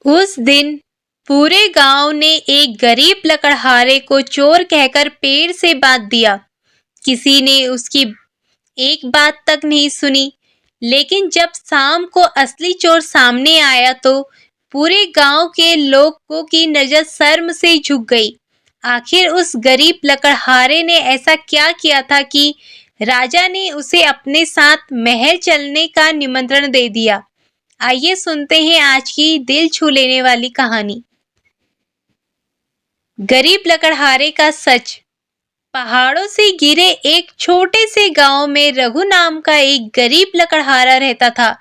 उस दिन पूरे गांव ने एक गरीब लकड़हारे को चोर कहकर पेड़ से बांध दिया। किसी ने उसकी एक बात तक नहीं सुनी। लेकिन जब शाम को असली चोर सामने आया तो पूरे गांव के लोगों की नजर शर्म से झुक गई। आखिर उस गरीब लकड़हारे ने ऐसा क्या किया था कि राजा ने उसे अपने साथ महल चलने का निमंत्रण दे दिया। आइए सुनते हैं आज की दिल छू लेने वाली कहानी। गरीब लकड़हारे का सच। पहाड़ों से घिरे एक छोटे से गांव में रघु नाम का एक गरीब लकड़हारा रहता था।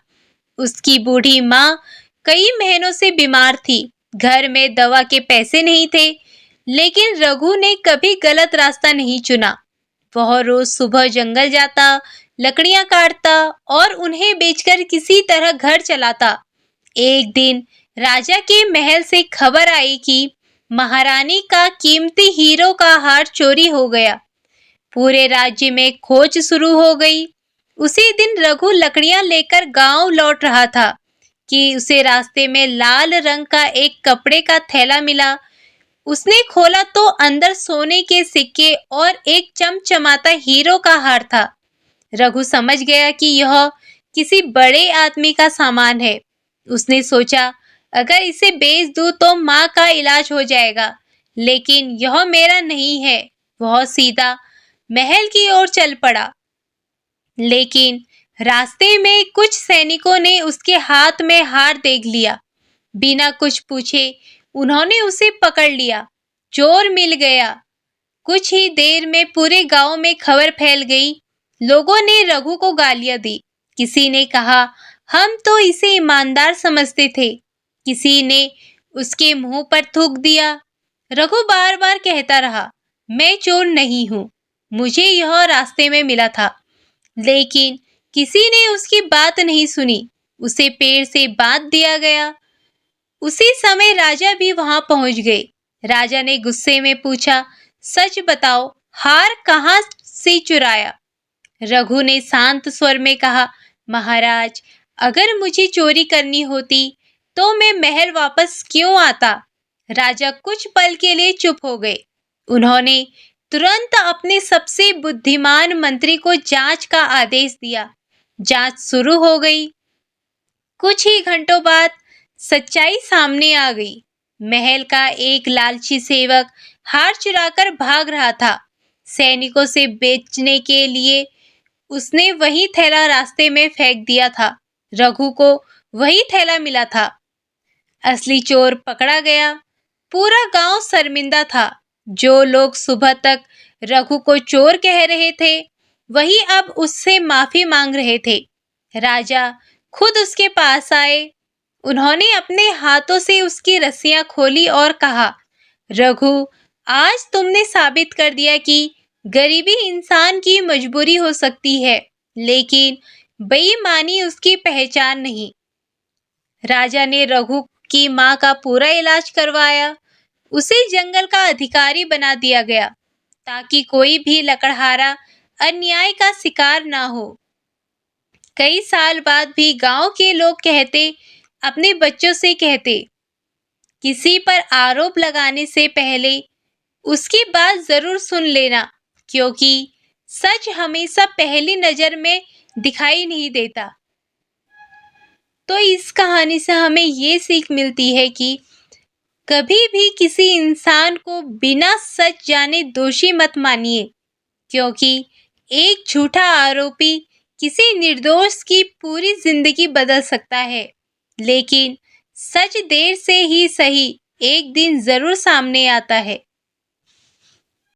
उसकी बूढ़ी माँ कई महीनों से बीमार थी। घर में दवा के पैसे नहीं थे, लेकिन रघु ने कभी गलत रास्ता नहीं चुना। वह रोज सुबह जंगल जाता, लकड़ियां काटता और उन्हें बेचकर किसी तरह घर चलाता। एक दिन राजा के महल से खबर आई कि महारानी का कीमती हीरो का हार चोरी हो गया। पूरे राज्य में खोज शुरू हो गई। उसी दिन रघु लकड़ियां लेकर गांव लौट रहा था कि उसे रास्ते में लाल रंग का एक कपड़े का थैला मिला। उसने खोला तो अंदर सोने के सिक्के और एक चमचमाता हीरो का हार था। रघु समझ गया कि यह किसी बड़े आदमी का सामान है। उसने सोचा, अगर इसे बेच दूं तो माँ का इलाज हो जाएगा, लेकिन यह मेरा नहीं है। वह सीधा महल की ओर चल पड़ा। लेकिन रास्ते में कुछ सैनिकों ने उसके हाथ में हार देख लिया। बिना कुछ पूछे उन्होंने उसे पकड़ लिया। चोर मिल गया। कुछ ही देर में पूरे गांव में खबर फैल गई। लोगों ने रघु को गालियां दी। किसी ने कहा, हम तो इसे ईमानदार समझते थे। किसी ने उसके मुंह पर थूक दिया। रघु बार बार कहता रहा, मैं चोर नहीं हूँ, मुझे यह रास्ते में मिला था। लेकिन किसी ने उसकी बात नहीं सुनी। उसे पेड़ से बांध दिया गया। उसी समय राजा भी वहां पहुंच गए। राजा ने गुस्से में पूछा, सच बताओ, हार कहाँ से चुराया? रघु ने शांत स्वर में कहा, महाराज, अगर मुझे चोरी करनी होती तो मैं महल वापस क्यों आता? राजा कुछ पल के लिए चुप हो गए। उन्होंने तुरंत अपने सबसे बुद्धिमान मंत्री को जांच का आदेश दिया। जांच शुरू हो गई। कुछ ही घंटों बाद सच्चाई सामने आ गई। महल का एक लालची सेवक हार चुराकर भाग रहा था। सैनिकों से बेचने के लिए उसने वही थैला रास्ते में फेंक दिया था। रघु को वही थैला मिला था। असली चोर पकड़ा गया। पूरा गांव शर्मिंदा था। जो लोग सुबह तक रघु को चोर कह रहे थे, वही अब उससे माफी मांग रहे थे। राजा खुद उसके पास आए। उन्होंने अपने हाथों से उसकी रस्सियां खोली और कहा, रघु, आज तुमने साबित कर दिया कि गरीबी इंसान की मजबूरी हो सकती है, लेकिन बेईमानी उसकी पहचान नहीं। राजा ने रघु की माँ का पूरा इलाज करवाया। उसे जंगल का अधिकारी बना दिया गया ताकि कोई भी लकड़हारा अन्याय का शिकार ना हो। कई साल बाद भी गांव के लोग अपने बच्चों से कहते, किसी पर आरोप लगाने से पहले उसकी बात जरूर सुन लेना, क्योंकि सच हमेशा पहली नजर में दिखाई नहीं देता। तो इस कहानी से हमें ये सीख मिलती है कि कभी भी किसी इंसान को बिना सच जाने दोषी मत मानिए, क्योंकि एक झूठा आरोपी किसी निर्दोष की पूरी जिंदगी बदल सकता है। लेकिन सच देर से ही सही एक दिन जरूर सामने आता है।